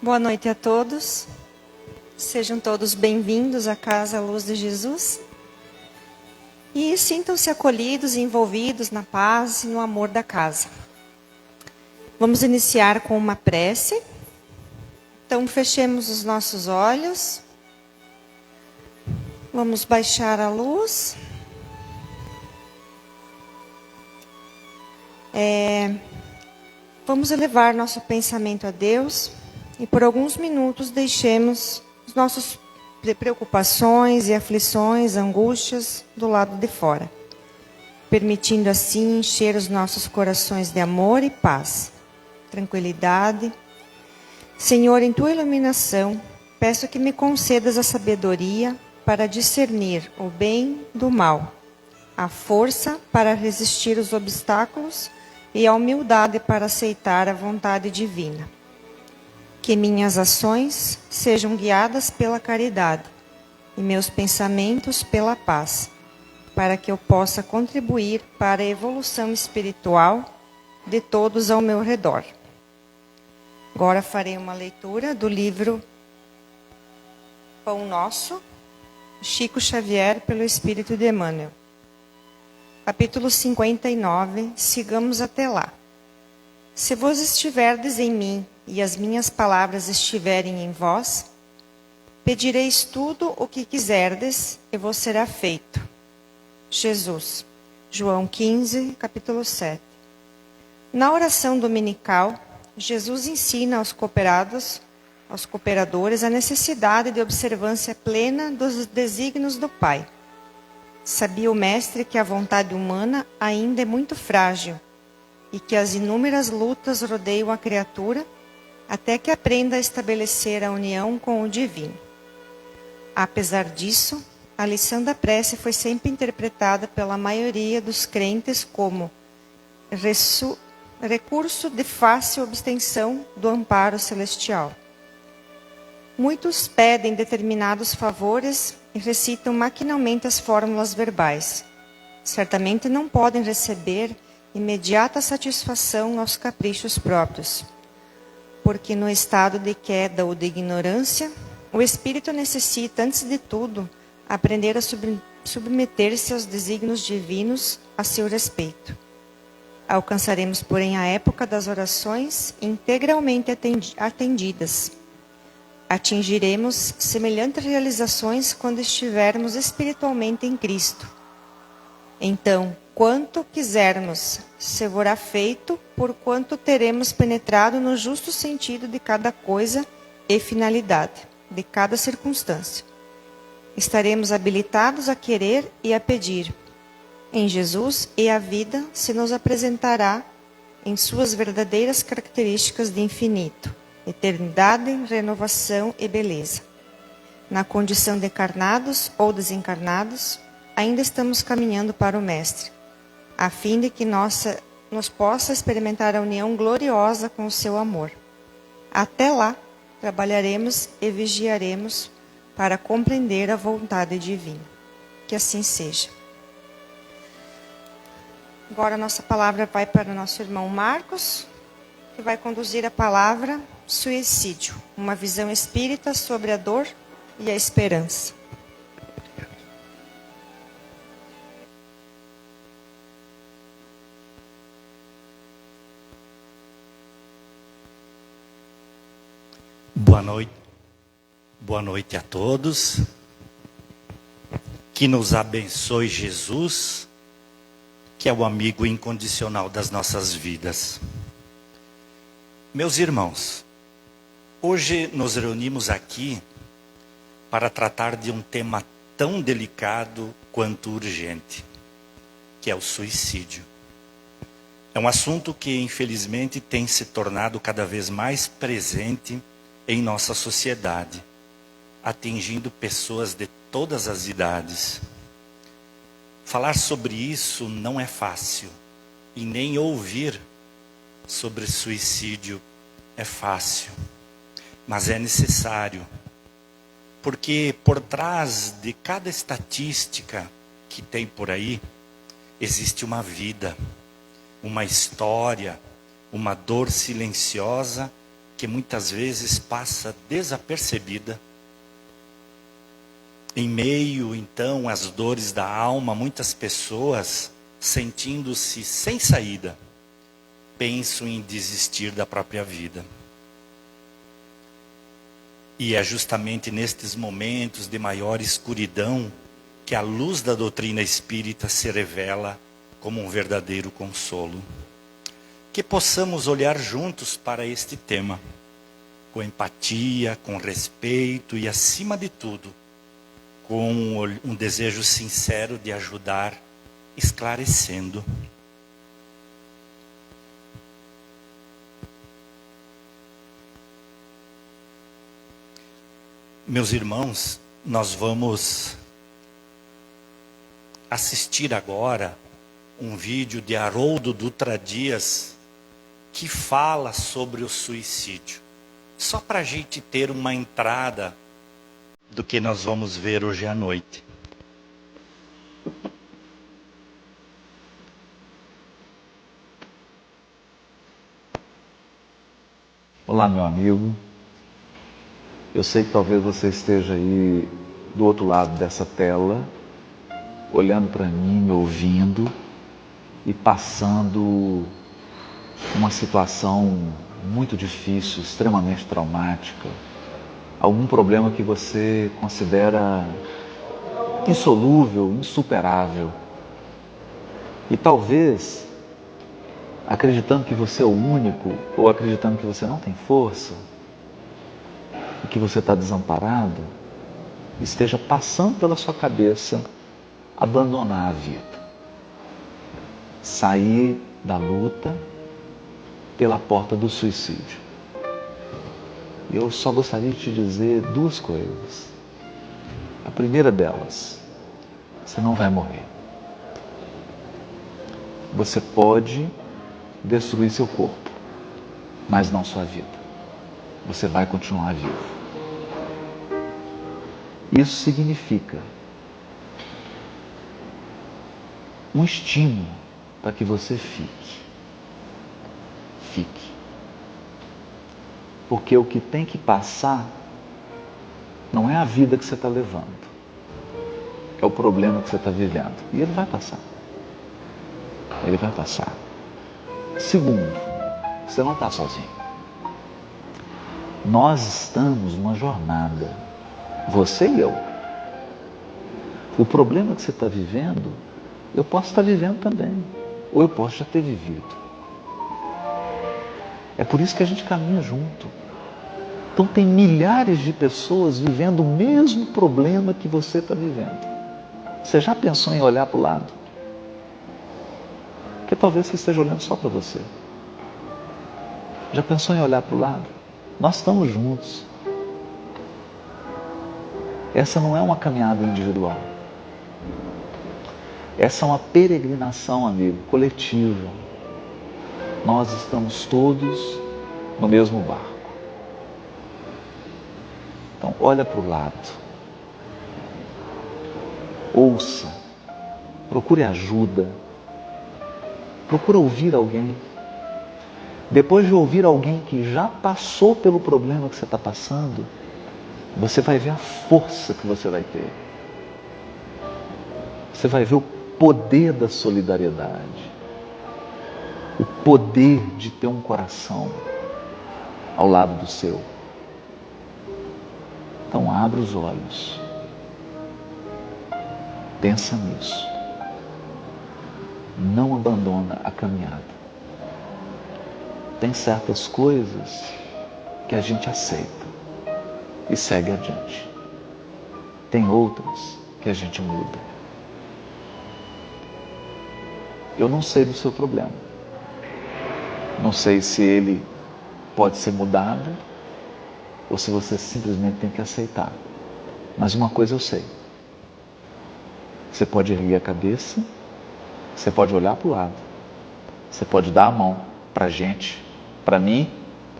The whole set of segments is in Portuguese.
Boa noite a todos. Sejam todos bem-vindos à Casa Luz de Jesus. E sintam-se acolhidos e envolvidos na paz e no amor da casa. Vamos iniciar com uma prece. Então, fechemos os nossos olhos. Vamos baixar a luz. Vamos elevar nosso pensamento a Deus e por alguns minutos deixemos as nossas preocupações e aflições, angústias do lado de fora, permitindo assim encher os nossos corações de amor e paz, tranquilidade. Senhor, em Tua iluminação, peço que me concedas a sabedoria para discernir o bem do mal, a força para resistir os obstáculos e a humildade para aceitar a vontade divina. Que minhas ações sejam guiadas pela caridade e meus pensamentos pela paz, para que eu possa contribuir para a evolução espiritual de todos ao meu redor. Agora farei uma leitura do livro Pão Nosso, Chico Xavier, pelo Espírito de Emmanuel. Capítulo 59, sigamos até lá. Se vos estiverdes em mim e as minhas palavras estiverem em vós, pedireis tudo o que quiserdes e vos será feito. Jesus, João 15, capítulo 7. Na oração dominical, Jesus ensina aos cooperadores, a necessidade de observância plena dos desígnios do Pai. Sabia o Mestre que a vontade humana ainda é muito frágil e que as inúmeras lutas rodeiam a criatura até que aprenda a estabelecer a união com o divino. Apesar disso, a lição da prece foi sempre interpretada pela maioria dos crentes como recurso de fácil obtenção do amparo celestial. Muitos pedem determinados favores e recitam maquinalmente as fórmulas verbais. Certamente não podem receber imediata satisfação aos caprichos próprios, porque no estado de queda ou de ignorância, o espírito necessita, antes de tudo, aprender a submeter-se aos desígnios divinos a seu respeito. Alcançaremos, porém, a época das orações integralmente atendidas. Atingiremos semelhantes realizações quando estivermos espiritualmente em Cristo. Então, quanto quisermos, será feito, porquanto teremos penetrado no justo sentido de cada coisa e finalidade, de cada circunstância. Estaremos habilitados a querer e a pedir. Em Jesus e a vida se nos apresentará em suas verdadeiras características de infinito, eternidade, renovação e beleza. Na condição de encarnados ou desencarnados, ainda estamos caminhando para o Mestre, a fim de que nos possa experimentar a união gloriosa com o seu amor. Até lá, trabalharemos e vigiaremos para compreender a vontade divina. Que assim seja. Agora a nossa palavra vai para o nosso irmão Marcos, que vai conduzir a palavra Suicídio, uma visão espírita sobre a dor e a esperança. Boa noite a todos. Que nos abençoe Jesus, que é o amigo incondicional das nossas vidas. Meus irmãos, hoje nos reunimos aqui para tratar de um tema tão delicado quanto urgente, que é o suicídio. É um assunto que, infelizmente, tem se tornado cada vez mais presente em nossa sociedade, atingindo pessoas de todas as idades. Falar sobre isso não é fácil, e nem ouvir sobre suicídio é fácil, mas é necessário, porque por trás de cada estatística que tem por aí, existe uma vida, uma história, uma dor silenciosa que muitas vezes passa desapercebida. Em meio, então, às dores da alma, muitas pessoas, sentindo-se sem saída, pensam em desistir da própria vida. E é justamente nestes momentos de maior escuridão que a luz da doutrina espírita se revela como um verdadeiro consolo. Que possamos olhar juntos para este tema, com empatia, com respeito e, acima de tudo, com um desejo sincero de ajudar, esclarecendo. Meus irmãos, nós vamos assistir agora um vídeo de Haroldo Dutra Dias que fala sobre o suicídio. Só para a gente ter uma entrada do que nós vamos ver hoje à noite. Olá, meu amigo. Eu sei que talvez você esteja aí do outro lado dessa tela, olhando para mim, me ouvindo e passando uma situação muito difícil, extremamente traumática, algum problema que você considera insolúvel, insuperável. E talvez, acreditando que você é o único, ou acreditando que você não tem força, e que você está desamparado, esteja passando pela sua cabeça abandonar a vida. Sair da luta pela porta do suicídio. Eu só gostaria de te dizer duas coisas. A primeira delas, você não vai morrer. Você pode destruir seu corpo, mas não sua vida. Você vai continuar vivo. Isso significa um estímulo para que você fique. Fique. Porque o que tem que passar não é a vida que você está levando. É o problema que você está vivendo. E ele vai passar. Ele vai passar. Segundo, você não está sozinho. Nós estamos numa jornada. Você e eu. O problema que você está vivendo, eu posso estar vivendo também. Ou eu posso já ter vivido. É por isso que a gente caminha junto. Então tem milhares de pessoas vivendo o mesmo problema que você está vivendo. Você já pensou em olhar para o lado? Porque talvez você esteja olhando só para você. Já pensou em olhar para o lado? Nós estamos juntos. Essa não é uma caminhada individual. Essa é uma peregrinação, amigo, coletiva. Nós estamos todos no mesmo barco. Então, olha para o lado. Ouça. Procure ajuda. Procure ouvir alguém. Depois de ouvir alguém que já passou pelo problema que você está passando, você vai ver a força que você vai ter. Você vai ver o poder da solidariedade. O poder de ter um coração ao lado do seu. Então abra os olhos. Pensa nisso. Não abandona a caminhada. Tem certas coisas que a gente aceita e segue adiante. Tem outras que a gente muda. Eu não sei do seu problema. Não sei se ele pode ser mudado ou se você simplesmente tem que aceitar. Mas uma coisa eu sei. Você pode erguer a cabeça, você pode olhar para o lado, você pode dar a mão para a gente, para mim,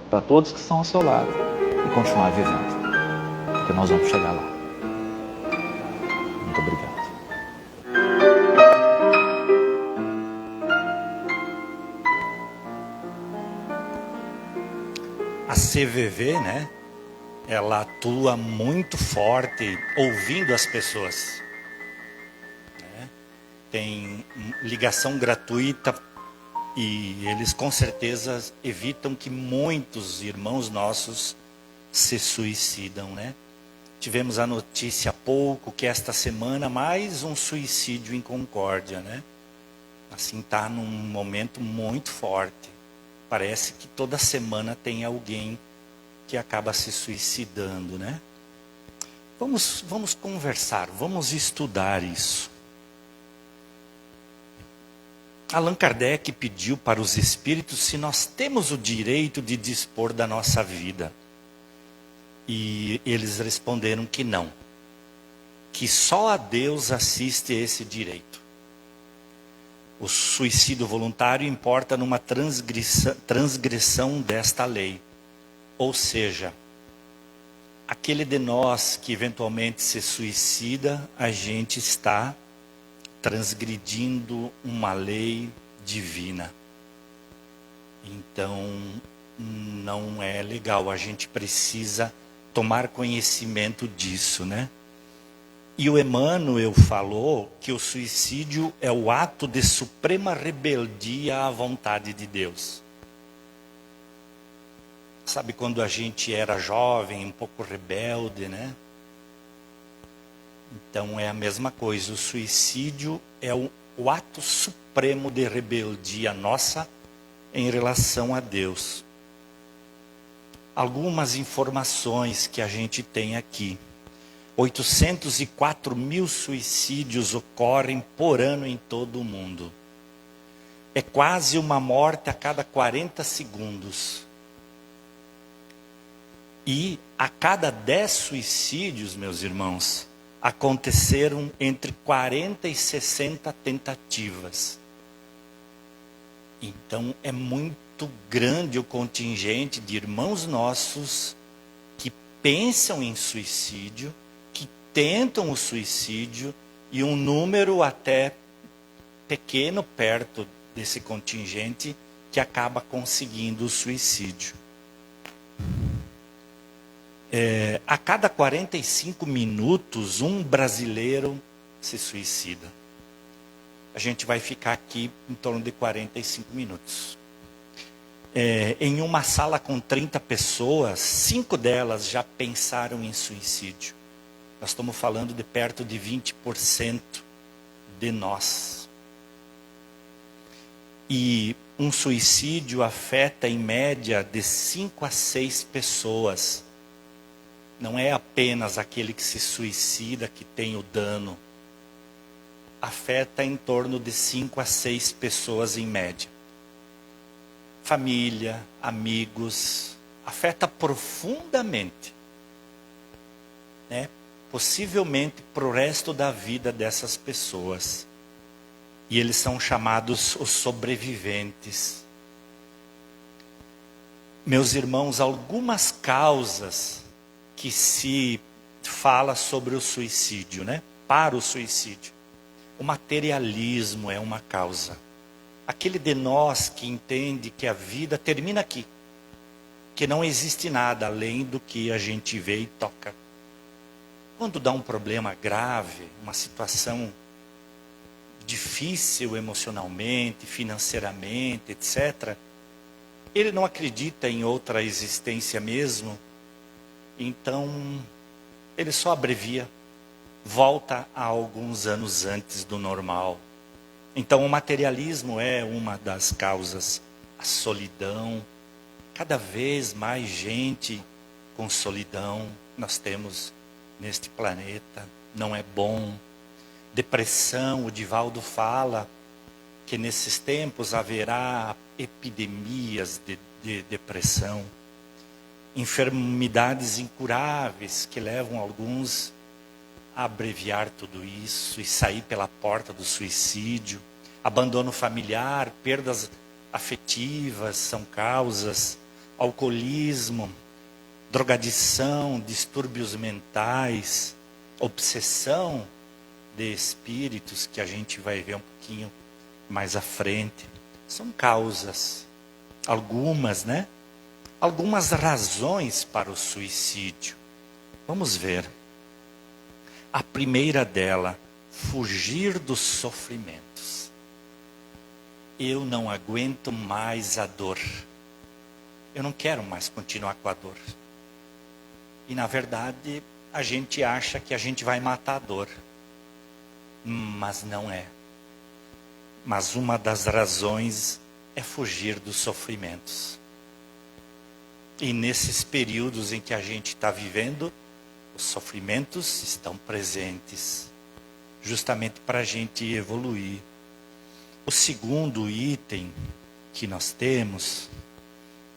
para todos que estão ao seu lado e continuar vivendo. Porque nós vamos chegar lá. Muito obrigado. A CVV, né? Ela atua muito forte ouvindo as pessoas. Né? Tem ligação gratuita e eles com certeza evitam que muitos irmãos nossos se suicidam, né? Tivemos a notícia há pouco que esta semana mais um suicídio em Concórdia, né? Assim, está num momento muito forte. Parece que toda semana tem alguém que acaba se suicidando, né? Vamos conversar, vamos estudar isso. Allan Kardec pediu para os espíritos se nós temos o direito de dispor da nossa vida. E eles responderam que não. Que só a Deus assiste esse direito. O suicídio voluntário importa numa transgressão desta lei. Ou seja, aquele de nós que eventualmente se suicida, a gente está transgredindo uma lei divina. Então, não é legal. A gente precisa tomar conhecimento disso, né? E o Emmanuel falou que o suicídio é o ato de suprema rebeldia à vontade de Deus. Sabe quando a gente era jovem, um pouco rebelde, né? Então é a mesma coisa. O suicídio é o ato supremo de rebeldia nossa em relação a Deus. Algumas informações que a gente tem aqui. 804 mil suicídios ocorrem por ano em todo o mundo. É quase uma morte a cada 40 segundos. E a cada 10 suicídios, meus irmãos, aconteceram entre 40 e 60 tentativas. Então é muito grande o contingente de irmãos nossos que pensam em suicídio, que tentam o suicídio, e um número até pequeno perto desse contingente que acaba conseguindo o suicídio. A cada 45 minutos, um brasileiro se suicida. A gente vai ficar aqui em torno de 45 minutos. Em uma sala com 30 pessoas, 5 delas já pensaram em suicídio. Nós estamos falando de perto de 20% de nós. E um suicídio afeta em média de 5 a 6 pessoas. Não é apenas aquele que se suicida que tem o dano. Afeta em torno de 5 a 6 pessoas em média. Família, amigos, afeta profundamente, né? Possivelmente para o resto da vida dessas pessoas. E eles são chamados os sobreviventes. Meus irmãos, algumas causas que se fala sobre o suicídio, né? Para o suicídio. O materialismo é uma causa. Aquele de nós que entende que a vida termina aqui. Que não existe nada além do que a gente vê e toca. Quando dá um problema grave, uma situação difícil emocionalmente, financeiramente, etc., ele não acredita em outra existência mesmo. Então, ele só abrevia, volta a alguns anos antes do normal. Então, o materialismo é uma das causas. A solidão, cada vez mais gente com solidão nós temos neste planeta, não é bom. Depressão, o Divaldo fala que nesses tempos haverá epidemias de depressão. Enfermidades incuráveis que levam alguns a abreviar tudo isso e sair pela porta do suicídio. Abandono familiar, perdas afetivas são causas. Alcoolismo, drogadição, distúrbios mentais, obsessão de espíritos, que a gente vai ver um pouquinho mais à frente. São causas, algumas, né? algumas razões para o suicídio. Vamos ver. A primeira dela, fugir dos sofrimentos. Eu não aguento mais a dor. Eu não quero mais continuar com a dor. E na verdade, a gente acha que a gente vai matar a dor. Mas não é. Mas uma das razões é fugir dos sofrimentos. E nesses períodos em que a gente está vivendo, os sofrimentos estão presentes, justamente para a gente evoluir. O segundo item que nós temos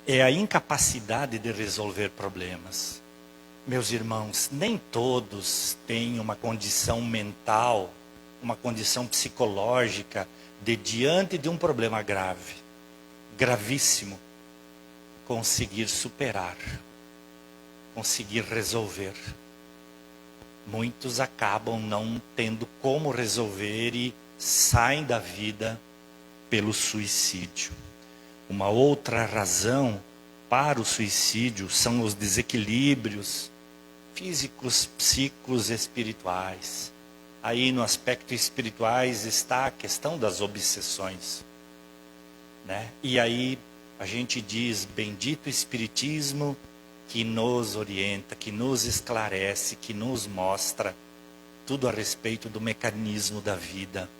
é a incapacidade de resolver problemas. Meus irmãos, nem todos têm uma condição mental, uma condição psicológica de diante de um problema grave, gravíssimo, conseguir superar, conseguir resolver. Muitos acabam não tendo como resolver e saem da vida pelo suicídio. Uma outra razão para o suicídio são os desequilíbrios físicos, psíquicos, espirituais. Aí no aspecto espirituais está a questão das obsessões, né? E aí a gente diz, bendito o Espiritismo que nos orienta, que nos esclarece, que nos mostra tudo a respeito do mecanismo da vida,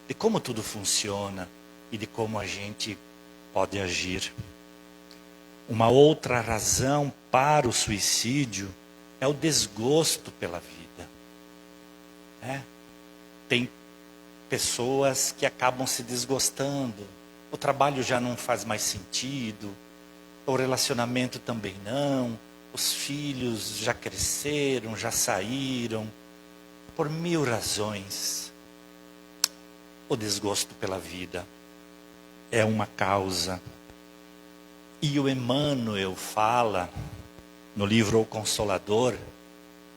de como tudo funciona e de como a gente pode agir. Uma outra razão para o suicídio é o desgosto pela vida. Tem pessoas que acabam se desgostando, o trabalho já não faz mais sentido, o relacionamento também não, os filhos já cresceram, já saíram, por 1000 razões. O desgosto pela vida é uma causa. E o Emmanuel fala, no livro O Consolador,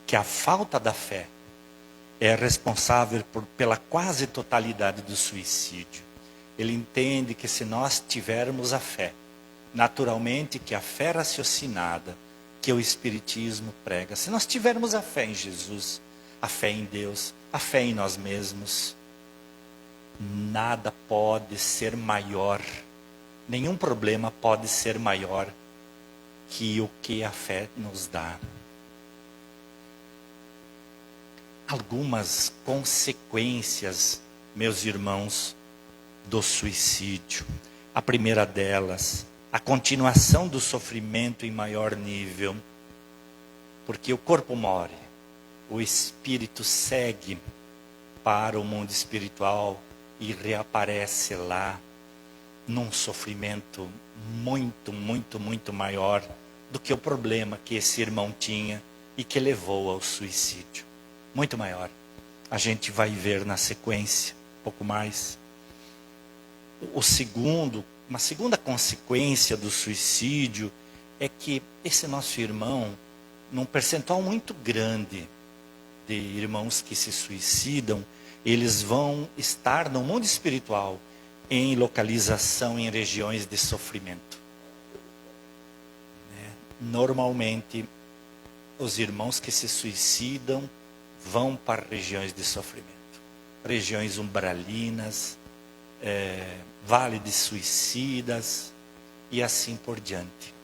que a falta da fé é responsável pela quase totalidade do suicídio. Ele entende que se nós tivermos a fé, naturalmente que a fé raciocinada, que o Espiritismo prega, se nós tivermos a fé em Jesus, a fé em Deus, a fé em nós mesmos, nada pode ser maior, nenhum problema pode ser maior que o que a fé nos dá. Algumas consequências, meus irmãos, do suicídio. A primeira delas, a continuação do sofrimento em maior nível. Porque o corpo morre, o espírito segue para o mundo espiritual e reaparece lá num sofrimento muito, muito, muito maior do que o problema que esse irmão tinha e que levou ao suicídio. Muito maior. A gente vai ver na sequência, um pouco mais. Uma segunda consequência do suicídio é que esse nosso irmão, num percentual muito grande de irmãos que se suicidam, eles vão estar no mundo espiritual em localização em regiões de sofrimento. Normalmente, os irmãos que se suicidam vão para regiões de sofrimento, regiões umbralinas, vale de suicidas e assim por diante.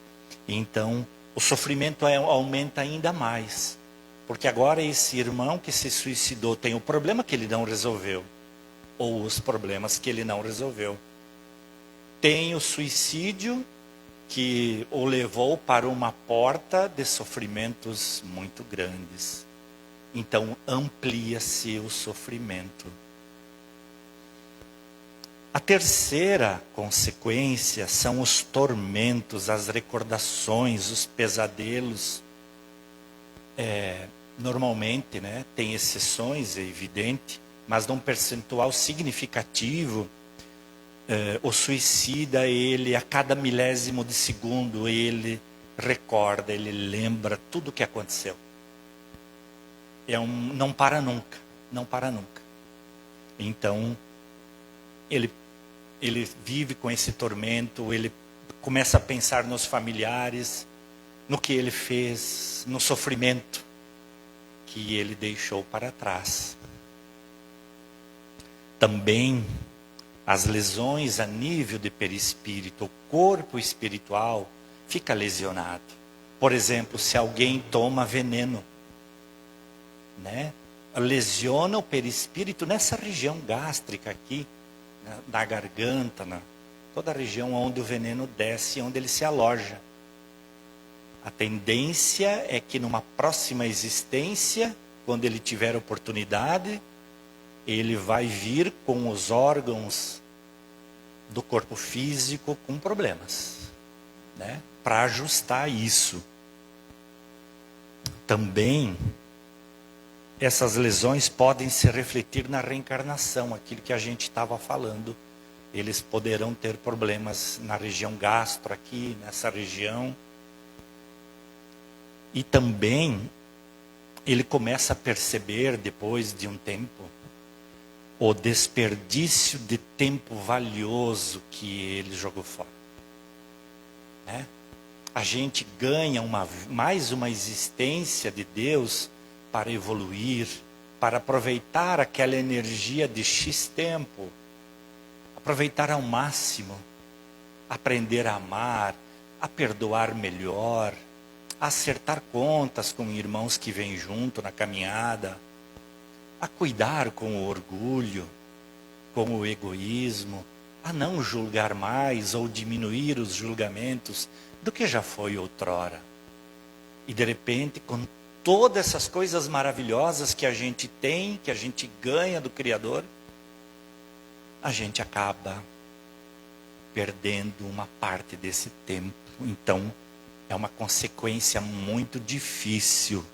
Então, o sofrimento aumenta ainda mais, porque agora esse irmão que se suicidou tem o problema que ele não resolveu, ou os problemas que ele não resolveu. Tem o suicídio que o levou para uma porta de sofrimentos muito grandes. Então, amplia-se o sofrimento. A terceira consequência são os tormentos, as recordações, os pesadelos. Normalmente, tem exceções, é evidente, mas num percentual significativo, o suicida, ele a cada milésimo de segundo, ele recorda, ele lembra tudo o que aconteceu. Não para nunca, não para nunca. Então, ele vive com esse tormento, ele começa a pensar nos familiares, no que ele fez, no sofrimento que ele deixou para trás. Também as lesões a nível de perispírito, o corpo espiritual fica lesionado. Por exemplo, se alguém toma veneno, né? Lesiona o perispírito nessa região gástrica aqui, na garganta, toda a região onde o veneno desce, onde ele se aloja. A tendência é que numa próxima existência, quando ele tiver oportunidade, ele vai vir com os órgãos do corpo físico com problemas, né? Para ajustar isso. Também, essas lesões podem se refletir na reencarnação, aquilo que a gente estava falando. Eles poderão ter problemas na região gastro aqui, nessa região. E também, ele começa a perceber, depois de um tempo, o desperdício de tempo valioso que ele jogou fora. Né? A gente ganha mais uma existência de Deus para evoluir, para aproveitar aquela energia de X tempo, aproveitar ao máximo, aprender a amar, a perdoar melhor, a acertar contas com irmãos que vêm junto na caminhada, a cuidar com o orgulho, com o egoísmo, a não julgar mais ou diminuir os julgamentos do que já foi outrora. E de repente, com todas essas coisas maravilhosas que a gente tem, que a gente ganha do Criador, a gente acaba perdendo uma parte desse tempo. Então, é uma consequência muito difícil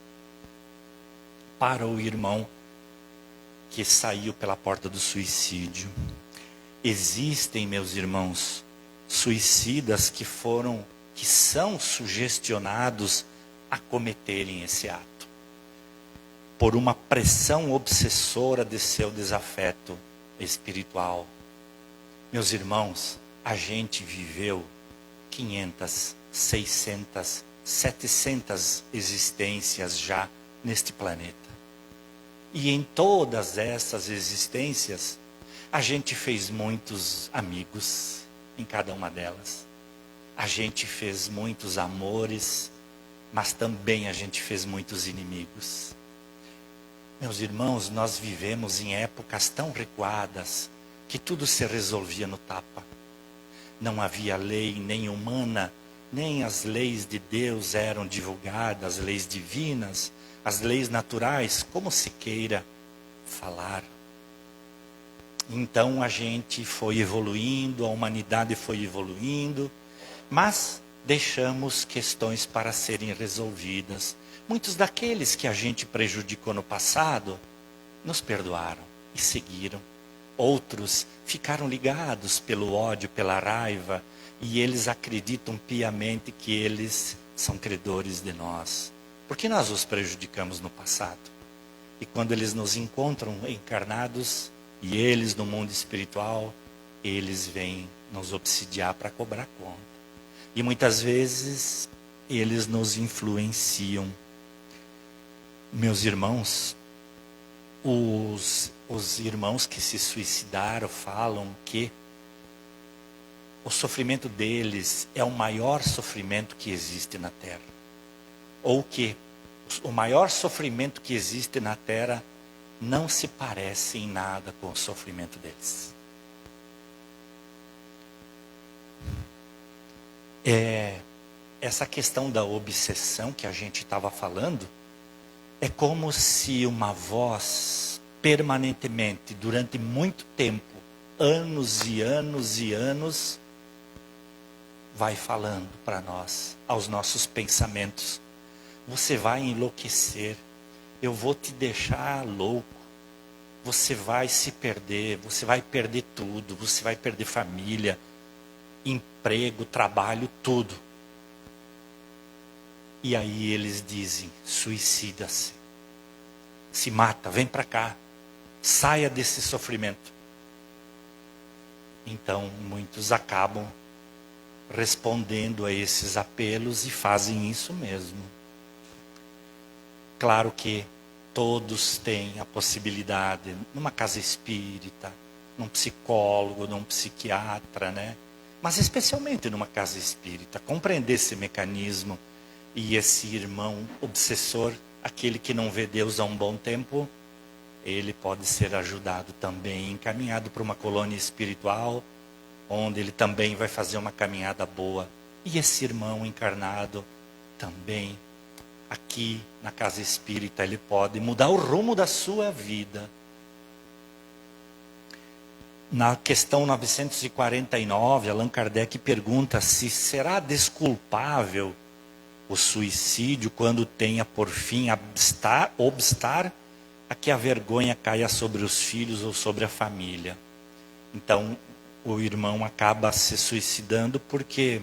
para o irmão que saiu pela porta do suicídio. Existem, meus irmãos, suicidas que são sugestionados a cometerem esse ato, por uma pressão obsessora de seu desafeto espiritual. Meus irmãos, a gente viveu 500, 600, 700 existências já neste planeta. E em todas essas existências, a gente fez muitos amigos em cada uma delas. A gente fez muitos amores, mas também a gente fez muitos inimigos. Meus irmãos, nós vivemos em épocas tão recuadas que tudo se resolvia no tapa. Não havia lei nem humana, nem as leis de Deus eram divulgadas, as leis divinas, as leis naturais, como se queira falar. Então a gente foi evoluindo, a humanidade foi evoluindo, mas deixamos questões para serem resolvidas. Muitos daqueles que a gente prejudicou no passado, nos perdoaram e seguiram. Outros ficaram ligados pelo ódio, pela raiva, e eles acreditam piamente que eles são credores de nós, porque nós os prejudicamos no passado. E quando eles nos encontram encarnados, e eles no mundo espiritual, eles vêm nos obsidiar para cobrar conta. E muitas vezes, eles nos influenciam. Meus irmãos, os irmãos que se suicidaram falam que o sofrimento deles é o maior sofrimento que existe na Terra. Ou que o maior sofrimento que existe na Terra não se parece em nada com o sofrimento deles. Essa questão da obsessão que a gente estava falando, é como se uma voz permanentemente, durante muito tempo, anos e anos e anos, vai falando para nós, aos nossos pensamentos: você vai enlouquecer, eu vou te deixar louco, você vai se perder, você vai perder tudo, você vai perder família, emprego, trabalho, tudo. E aí eles dizem: suicida-se, se mata, vem para cá, saia desse sofrimento. Então muitos acabam respondendo a esses apelos e fazem isso mesmo. Claro que todos têm a possibilidade, numa casa espírita, num psicólogo, num psiquiatra, né? Mas especialmente numa casa espírita, compreender esse mecanismo e esse irmão obsessor, aquele que não vê Deus há um bom tempo, ele pode ser ajudado também, encaminhado para uma colônia espiritual, onde ele também vai fazer uma caminhada boa. E esse irmão encarnado também, aqui na casa espírita, ele pode mudar o rumo da sua vida. Na questão 949, Allan Kardec pergunta se será desculpável o suicídio quando tenha por fim obstar a que a vergonha caia sobre os filhos ou sobre a família. Então, o irmão acaba se suicidando porque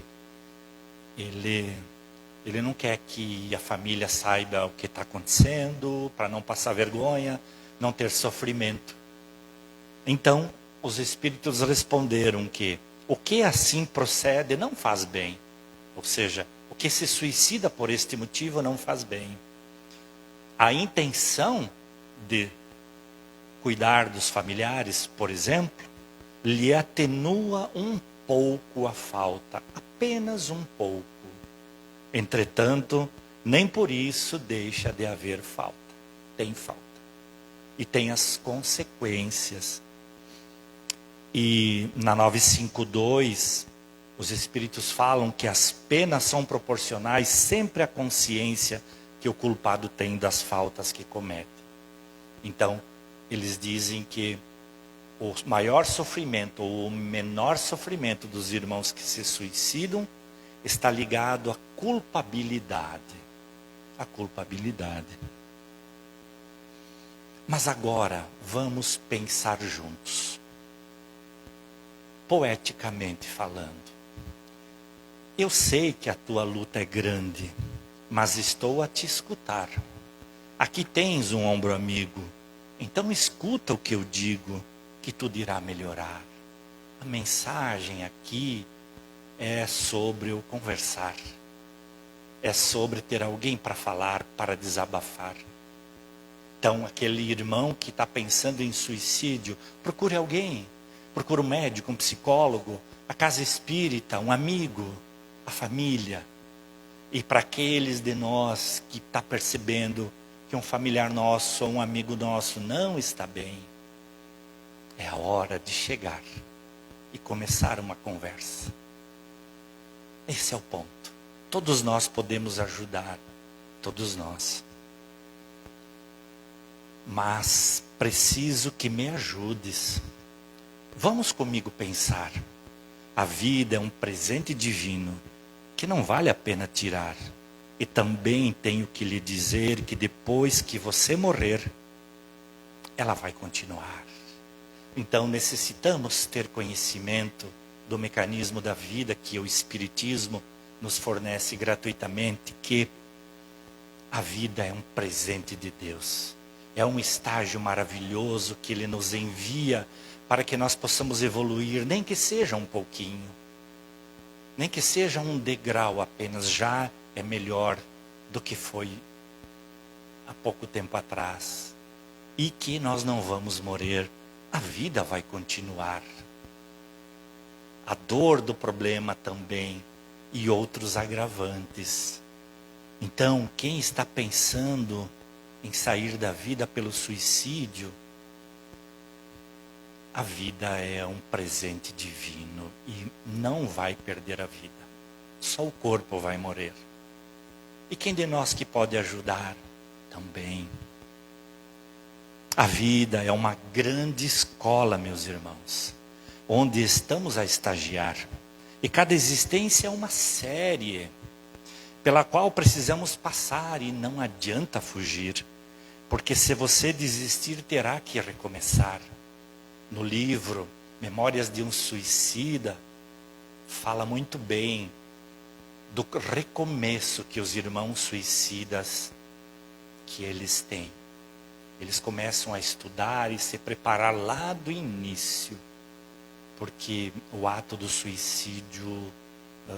ele não quer que a família saiba o que está acontecendo, para não passar vergonha, não ter sofrimento. Então, os espíritos responderam que o que assim procede não faz bem. Ou seja, o que se suicida por este motivo não faz bem. A intenção de cuidar dos familiares, por exemplo, lhe atenua um pouco a falta, apenas um pouco. Entretanto, nem por isso deixa de haver falta. Tem falta. E tem as consequências. E na 952, os espíritos falam que as penas são proporcionais sempre à consciência que o culpado tem das faltas que comete. Então, eles dizem que o maior sofrimento ou o menor sofrimento dos irmãos que se suicidam está ligado à culpabilidade. A culpabilidade. Mas agora, vamos pensar juntos. Poeticamente falando. Eu sei que a tua luta é grande, mas estou a te escutar. Aqui tens um ombro amigo, então escuta o que eu digo, que tudo irá melhorar. A mensagem aqui é sobre o conversar. É sobre ter alguém para falar, para desabafar. Então, aquele irmão que está pensando em suicídio, procure alguém. Procure um médico, um psicólogo, a casa espírita, um amigo, a família. E para aqueles de nós que está percebendo que um familiar nosso ou um amigo nosso não está bem, é a hora de chegar e começar uma conversa. Esse é o ponto. Todos nós podemos ajudar, todos nós. Mas preciso que me ajudes. Vamos comigo pensar. A vida é um presente divino que não vale a pena tirar. E também tenho que lhe dizer que depois que você morrer, ela vai continuar. Então necessitamos ter conhecimento do mecanismo da vida que o Espiritismo nos fornece gratuitamente, que a vida é um presente de Deus. É um estágio maravilhoso que Ele nos envia para que nós possamos evoluir, nem que seja um pouquinho. Nem que seja um degrau apenas, já é melhor do que foi há pouco tempo atrás. E que nós não vamos morrer, a vida vai continuar. A dor do problema também e outros agravantes. Então, quem está pensando em sair da vida pelo suicídio, a vida é um presente divino e não vai perder a vida. Só o corpo vai morrer. E quem de nós que pode ajudar? Também. A vida é uma grande escola, meus irmãos, onde estamos a estagiar. E cada existência é uma série pela qual precisamos passar e não adianta fugir. Porque se você desistir, terá que recomeçar. No livro Memórias de um Suicida, fala muito bem do recomeço que os irmãos suicidas que eles têm. Eles começam a estudar e se preparar lá do início, porque o ato do suicídio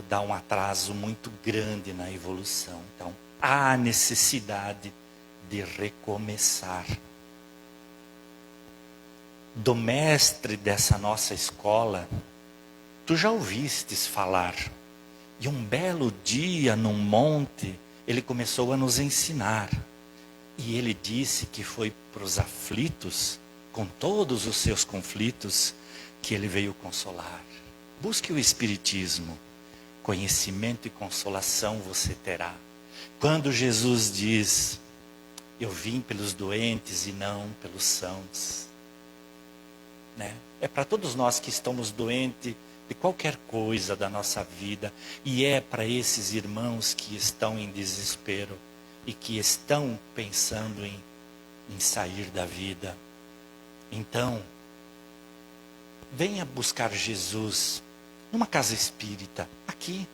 dá um atraso muito grande na evolução. Então, há necessidade de recomeçar. Do mestre dessa nossa escola, tu já ouvistes falar. E um belo dia, num monte, ele começou a nos ensinar. E ele disse que foi para os aflitos, com todos os seus conflitos, que ele veio consolar. Busque o Espiritismo. Conhecimento e consolação você terá. Quando Jesus diz, eu vim pelos doentes e não pelos sãos. Né? É para todos nós que estamos doentes de qualquer coisa da nossa vida. E é para esses irmãos que estão em desespero e que estão pensando em sair da vida. Então, venha buscar Jesus numa casa espírita, aqui.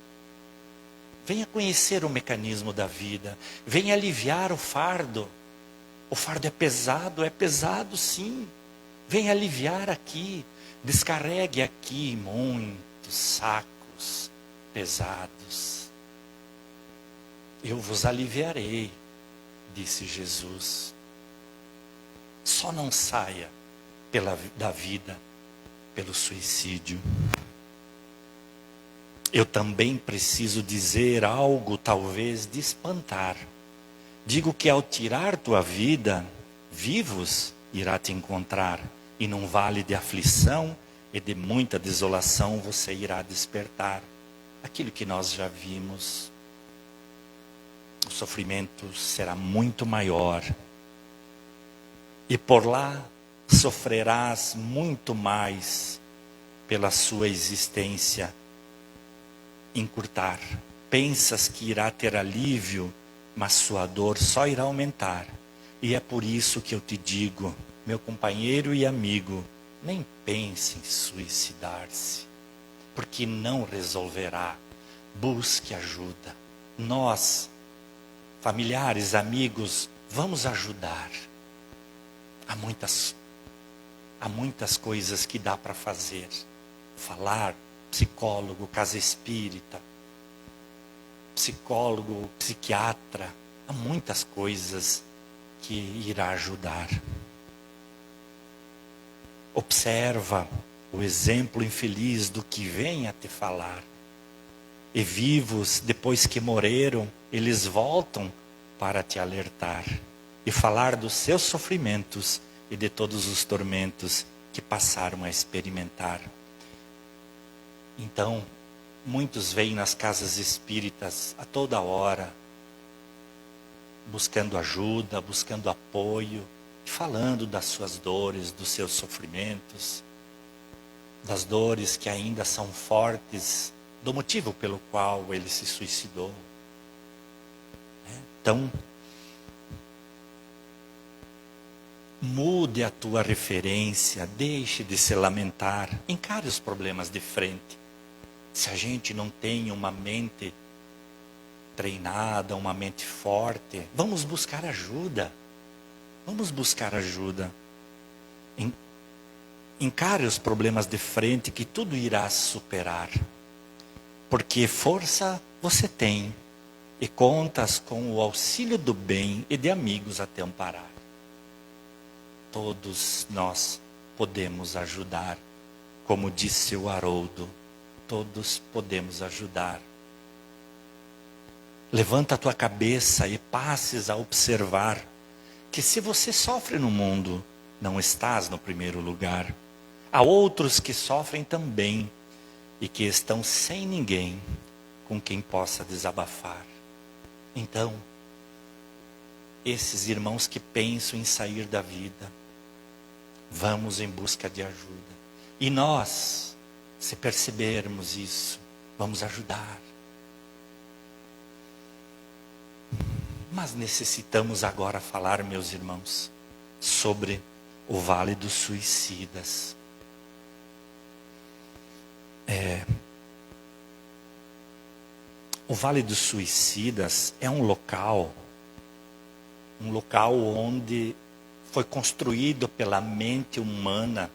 Venha conhecer o mecanismo da vida. Venha aliviar o fardo. O fardo é pesado sim. Venha aliviar aqui. Descarregue aqui muitos sacos pesados. Eu vos aliviarei, disse Jesus. Só não saia da vida pelo suicídio. Eu também preciso dizer algo, talvez, de espantar. Digo que ao tirar tua vida, vivos irá te encontrar. E num vale de aflição e de muita desolação você irá despertar. Aquilo que nós já vimos. O sofrimento será muito maior. E por lá sofrerás muito mais pela sua existência encurtar. Pensas que irá ter alívio, mas sua dor só irá aumentar. E é por isso que eu te digo, meu companheiro e amigo, nem pense em suicidar-se, porque não resolverá. Busque ajuda. Nós, familiares, amigos, vamos ajudar. Há muitas coisas que dá para fazer. Falar, psicólogo, casa espírita, psicólogo, psiquiatra. Há muitas coisas que irá ajudar. Observa o exemplo infeliz do que vem a te falar. E vivos, depois que morreram, eles voltam para te alertar e falar dos seus sofrimentos e de todos os tormentos que passaram a experimentar. Então, muitos vêm nas casas espíritas a toda hora, buscando ajuda, buscando apoio, falando das suas dores, dos seus sofrimentos, das dores que ainda são fortes, do motivo pelo qual ele se suicidou. Então, mude a tua referência, deixe de se lamentar, encare os problemas de frente. Se a gente não tem uma mente treinada, uma mente forte, vamos buscar ajuda. Vamos buscar ajuda. Encare os problemas de frente que tudo irá superar. Porque força você tem e contas com o auxílio do bem e de amigos a te amparar. Todos nós podemos ajudar. Como disse o Haroldo, todos podemos ajudar. Levanta a tua cabeça e passes a observar que se você sofre no mundo, não estás no primeiro lugar. Há outros que sofrem também e que estão sem ninguém com quem possa desabafar. Então, esses irmãos que pensam em sair da vida, vamos em busca de ajuda. E nós, se percebermos isso, vamos ajudar. Mas necessitamos agora falar, meus irmãos, sobre o Vale dos Suicidas. O Vale dos Suicidas é um local onde foi construído pela mente humana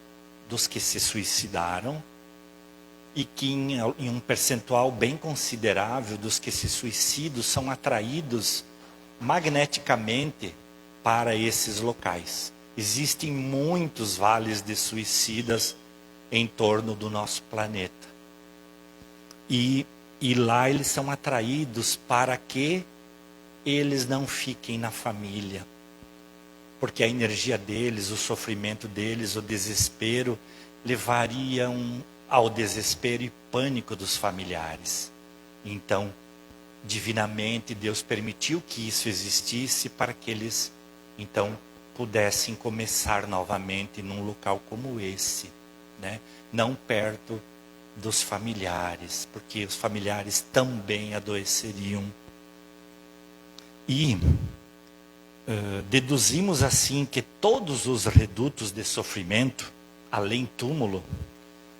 dos que se suicidaram, e que em um percentual bem considerável dos que se suicidam são atraídos magneticamente para esses locais. Existem muitos vales de suicidas em torno do nosso planeta. E lá eles são atraídos para que eles não fiquem na família. Porque a energia deles, o sofrimento deles, o desespero, levariam ao desespero e pânico dos familiares. Então, divinamente, Deus permitiu que isso existisse para que eles, então, pudessem começar novamente num local como esse, né? Não perto dos familiares, porque os familiares também adoeceriam. E deduzimos assim que todos os redutos de sofrimento, além túmulo,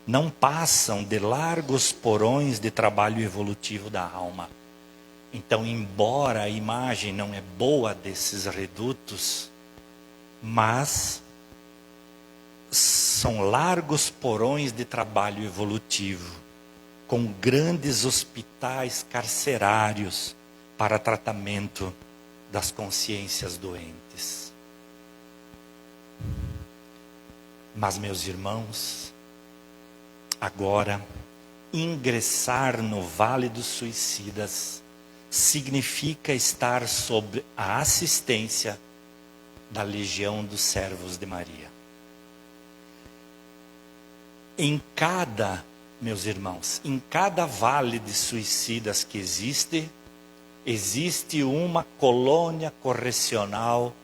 não passam de largos porões de trabalho evolutivo da alma. Então, embora a imagem não é boa desses redutos, mas são largos porões de trabalho evolutivo, com grandes hospitais carcerários para tratamento das consciências doentes. Mas, meus irmãos, agora, ingressar no Vale dos Suicidas significa estar sob a assistência da Legião dos Servos de Maria. Meus irmãos, em cada vale de suicidas que existe uma colônia correcional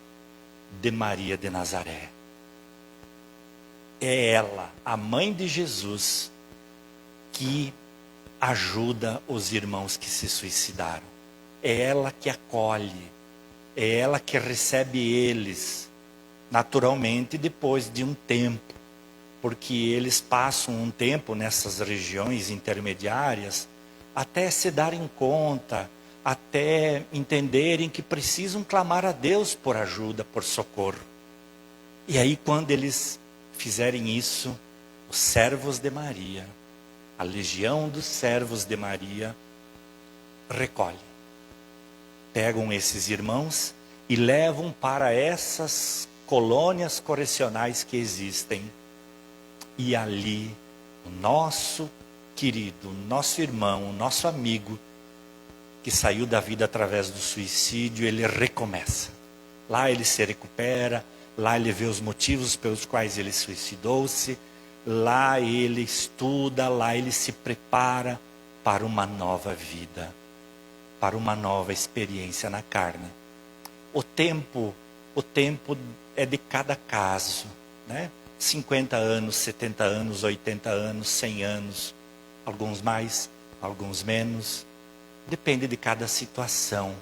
de Maria de Nazaré. É ela, a mãe de Jesus, que ajuda os irmãos que se suicidaram. É ela que acolhe, é ela que recebe eles, naturalmente depois de um tempo, porque eles passam um tempo nessas regiões intermediárias até se darem conta, até entenderem que precisam clamar a Deus por ajuda, por socorro. E aí, quando eles fizerem isso, os servos de Maria, a legião dos servos de Maria, recolhe. Pegam esses irmãos e levam para essas colônias correcionais que existem. E ali, o nosso querido, o nosso irmão, o nosso amigo, que saiu da vida através do suicídio, ele recomeça. Lá ele se recupera, lá ele vê os motivos pelos quais ele suicidou-se, lá ele estuda, lá ele se prepara para uma nova vida, para uma nova experiência na carne. O tempo é de cada caso, né? 50 anos, 70 anos, 80 anos, 100 anos, alguns mais, alguns menos, depende de cada situação,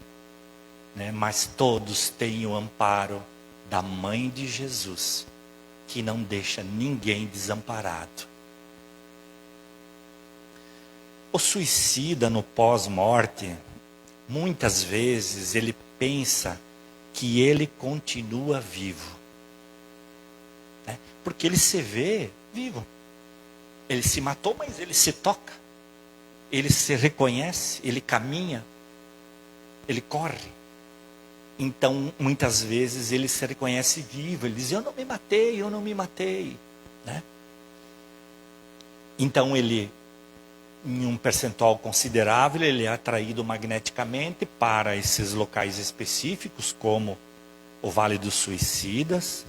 né? Mas todos têm o amparo da mãe de Jesus, que não deixa ninguém desamparado. O suicida no pós-morte, muitas vezes ele pensa que ele continua vivo, né? Porque ele se vê vivo. Ele se matou, mas ele se toca, ele se reconhece, ele caminha, ele corre. Então, muitas vezes ele se reconhece vivo, ele diz: eu não me matei, né? Então ele, em um percentual considerável, ele é atraído magneticamente para esses locais específicos, como o Vale dos Suicidas.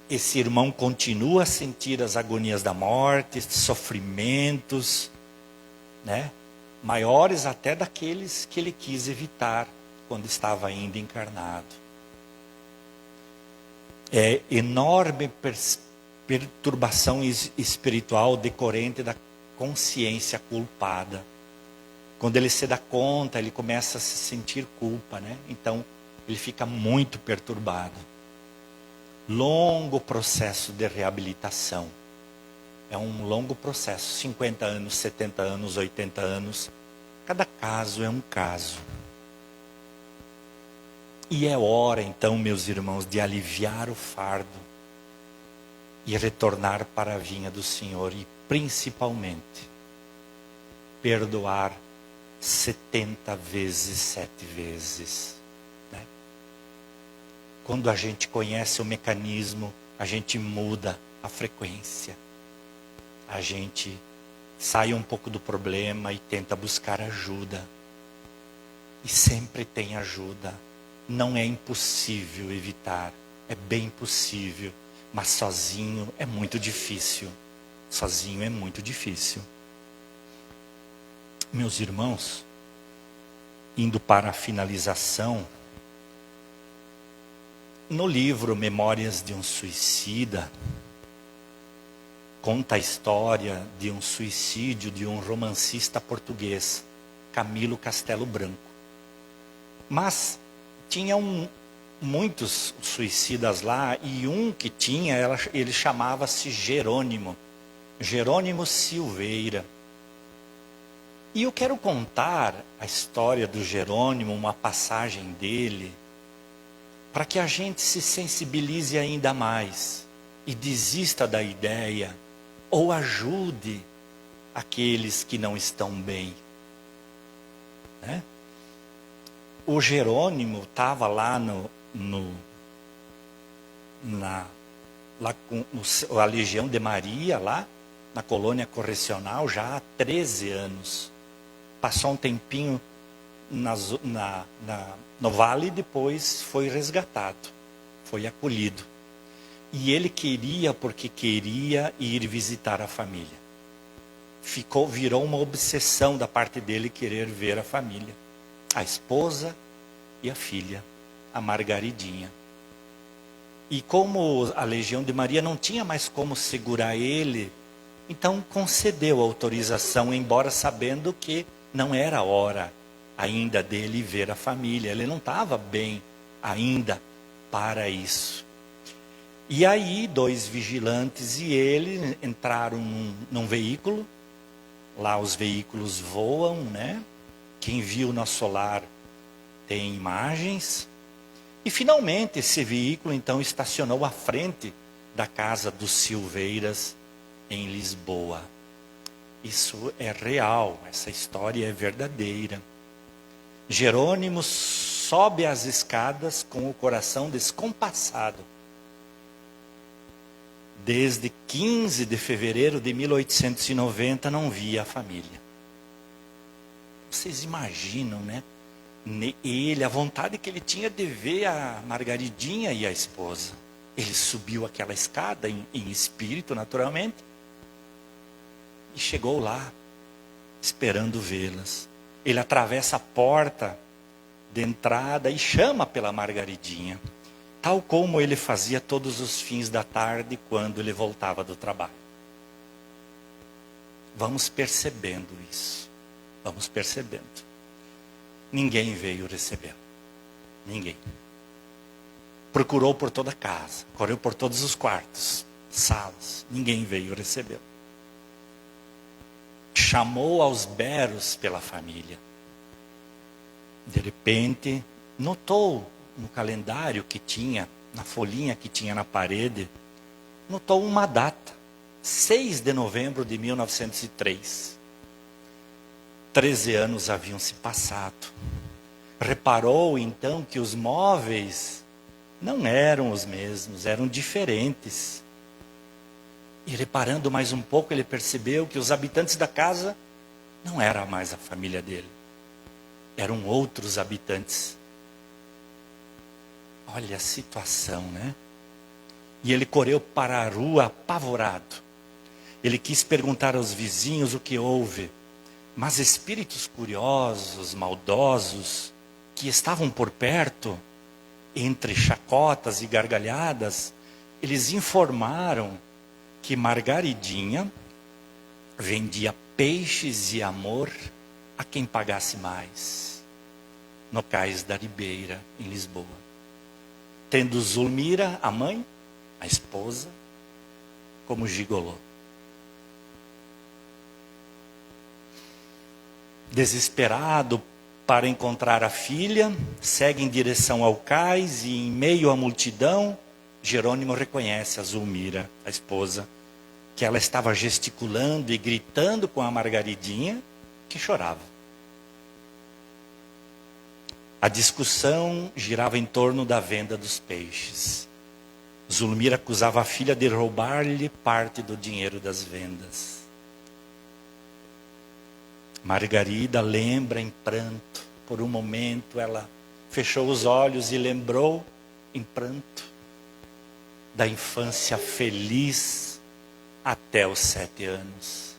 Esse irmão continua a sentir as agonias da morte, sofrimentos, né? Maiores até daqueles que ele quis evitar quando estava ainda encarnado. É enorme perturbação espiritual decorrente da consciência culpada. Quando ele se dá conta, ele começa a se sentir culpa, né? Então, ele fica muito perturbado. Longo processo de reabilitação. É um longo processo, 50 anos, 70 anos, 80 anos. Cada caso é um caso. E é hora, então, meus irmãos, de aliviar o fardo e retornar para a vinha do Senhor e principalmente, perdoar 70 vezes, 7 vezes. Né? Quando a gente conhece o mecanismo, a gente muda a frequência. A gente sai um pouco do problema e tenta buscar ajuda. E sempre tem ajuda. Não é impossível evitar. É bem possível. Mas sozinho é muito difícil. Sozinho é muito difícil. Meus irmãos, indo para a finalização, no livro Memórias de um Suicida, conta a história de um suicídio de um romancista português, Camilo Castelo Branco. Mas tinham muitos suicidas lá, e um que tinha, ele chamava-se Jerônimo Silveira. E eu quero contar a história do Jerônimo, uma passagem dele, para que a gente se sensibilize ainda mais e desista da ideia, ou ajude aqueles que não estão bem. Né? O Jerônimo estava lá lá com a Legião de Maria, lá na colônia correcional, já há 13 anos. Passou um tempinho no vale e depois foi resgatado, foi acolhido. E ele porque queria ir visitar a família. Virou uma obsessão da parte dele querer ver a família. A esposa e a filha, a Margaridinha. E como a Legião de Maria não tinha mais como segurar ele, então concedeu autorização, embora sabendo que não era hora ainda dele ver a família. Ele não estava bem ainda para isso. E aí 2 vigilantes e ele entraram num veículo. Lá os veículos voam, né? Quem viu nosso lar tem imagens. E finalmente esse veículo então estacionou à frente da casa dos Silveiras em Lisboa. Isso é real, essa história é verdadeira. Jerônimo sobe as escadas com o coração descompassado. Desde 15 de fevereiro de 1890 não via a família. Vocês imaginam, né? Ele, a vontade que ele tinha de ver a Margaridinha e a esposa. Ele subiu aquela escada em espírito, naturalmente. E chegou lá, esperando vê-las. Ele atravessa a porta de entrada e chama pela Margaridinha. Tal como ele fazia todos os fins da tarde quando ele voltava do trabalho. Vamos percebendo isso. Vamos percebendo. Ninguém veio receber. Ninguém. Procurou por toda a casa. Correu por todos os quartos, salas. Ninguém veio receber. Chamou aos berros pela família. De repente, notou no calendário que tinha, na folhinha que tinha na parede, notou uma data. 6 de novembro de 1903. 13 anos haviam se passado. Reparou então que os móveis não eram os mesmos, eram diferentes. E reparando mais um pouco, ele percebeu que os habitantes da casa não eram mais a família dele. Eram outros habitantes. Olha a situação, né? E ele correu para a rua apavorado. Ele quis perguntar aos vizinhos o que houve. Mas espíritos curiosos, maldosos, que estavam por perto, entre chacotas e gargalhadas, eles informaram que Margaridinha vendia peixes e amor a quem pagasse mais, no Cais da Ribeira, em Lisboa. Tendo Zulmira, a mãe, a esposa, como gigolô. Desesperado para encontrar a filha, segue em direção ao cais e em meio à multidão, Jerônimo reconhece a Zulmira, a esposa, que ela estava gesticulando e gritando com a Margaridinha, que chorava. A discussão girava em torno da venda dos peixes. Zulmir acusava a filha de roubar-lhe parte do dinheiro das vendas. Margarida lembra em pranto. Por um momento ela fechou os olhos e lembrou em pranto da infância feliz até os 7 anos.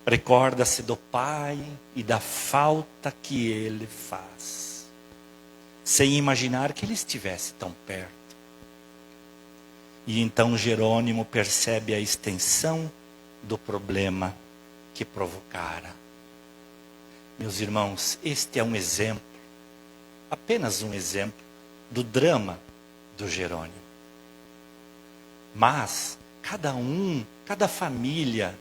Recorda-se do pai e da falta que ele faz, sem imaginar que ele estivesse tão perto. E então Jerônimo percebe a extensão do problema que provocara. Meus irmãos, este é um exemplo, apenas um exemplo, do drama do Jerônimo. Mas cada família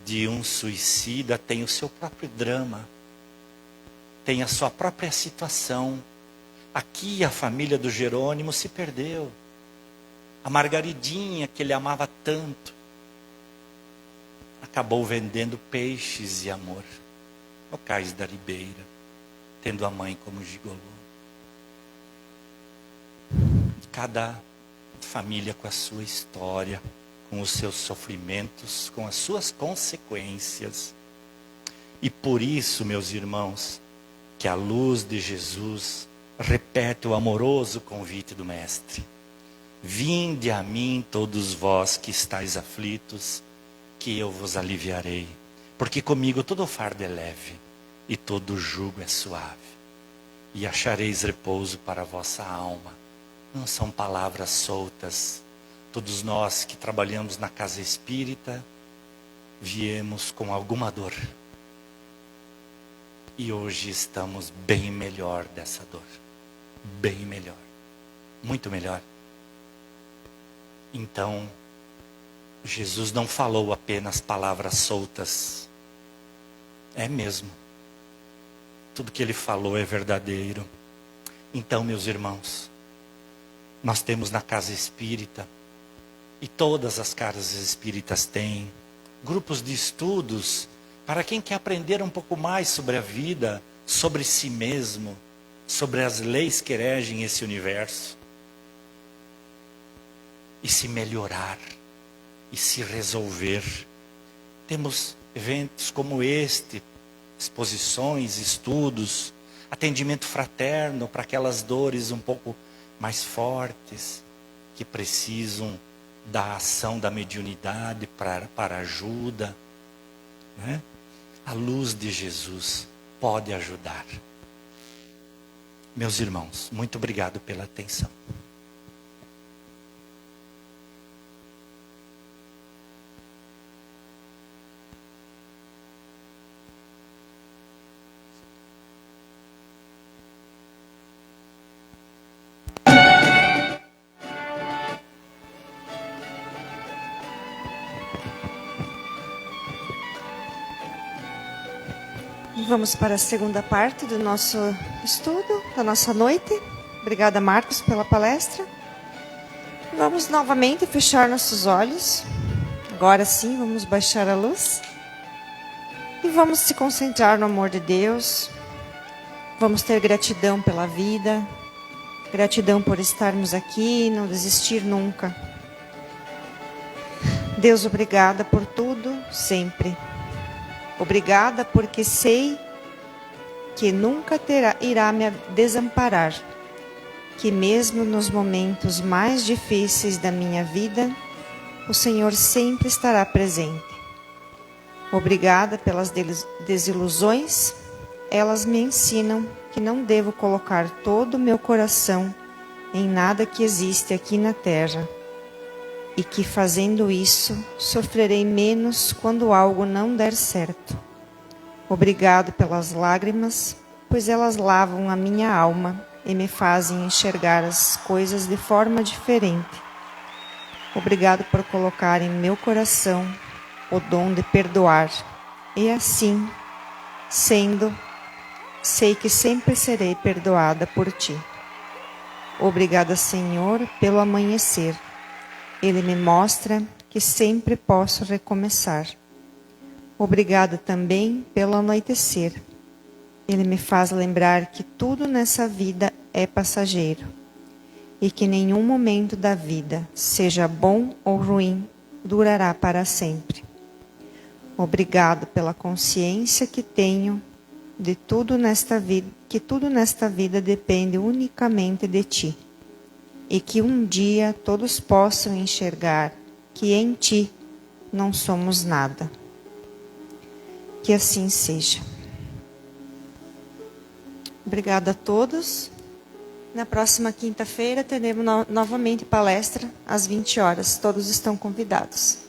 de um suicida tem o seu próprio drama, tem a sua própria situação. Aqui a família do Jerônimo se perdeu. A Margaridinha, que ele amava tanto, acabou vendendo peixes e amor no cais da Ribeira, tendo a mãe como gigolô. Cada família com a sua história, com os seus sofrimentos, com as suas consequências. E por isso, meus irmãos, que a luz de Jesus repete o amoroso convite do Mestre. Vinde a mim todos vós que estáis aflitos, que eu vos aliviarei. Porque comigo todo o fardo é leve e todo o jugo é suave. E achareis repouso para a vossa alma. Não são palavras soltas. Todos nós que trabalhamos na casa espírita, viemos com alguma dor. E hoje estamos bem melhor dessa dor. Bem melhor. Muito melhor. Então, Jesus não falou apenas palavras soltas. É mesmo. Tudo que ele falou é verdadeiro. Então, meus irmãos, nós temos na casa espírita, e todas as casas espíritas têm, grupos de estudos, para quem quer aprender um pouco mais sobre a vida, sobre si mesmo, sobre as leis que regem esse universo. E se melhorar, e se resolver. Temos eventos como este, exposições, estudos, atendimento fraterno para aquelas dores um pouco mais fortes, que precisam da ação da mediunidade para ajuda. Né? A luz de Jesus pode ajudar. Meus irmãos, muito obrigado pela atenção. Vamos para a segunda parte do nosso estudo, da nossa noite. Obrigada, Marcos, pela palestra. Vamos novamente fechar nossos olhos. Agora sim, vamos baixar a luz. E vamos se concentrar no amor de Deus. Vamos ter gratidão pela vida. Gratidão por estarmos aqui, não desistir nunca. Deus, obrigada por tudo, sempre. Obrigada porque sei que nunca irá me desamparar, que mesmo nos momentos mais difíceis da minha vida, o Senhor sempre estará presente. Obrigada pelas desilusões, elas me ensinam que não devo colocar todo o meu coração em nada que existe aqui na terra, e que fazendo isso, sofrerei menos quando algo não der certo. Obrigado pelas lágrimas, pois elas lavam a minha alma e me fazem enxergar as coisas de forma diferente. Obrigado por colocar em meu coração o dom de perdoar, e assim, sendo, sei que sempre serei perdoada por Ti. Obrigada, Senhor, pelo amanhecer. Ele me mostra que sempre posso recomeçar. Obrigado também pelo anoitecer. Ele me faz lembrar que tudo nessa vida é passageiro e que nenhum momento da vida, seja bom ou ruim, durará para sempre. Obrigado pela consciência que tenho de tudo nesta vida, que tudo nesta vida depende unicamente de ti, e que um dia todos possam enxergar que em ti não somos nada. Que assim seja. Obrigada a todos. Na próxima quinta-feira teremos novamente palestra às 20 horas. Todos estão convidados.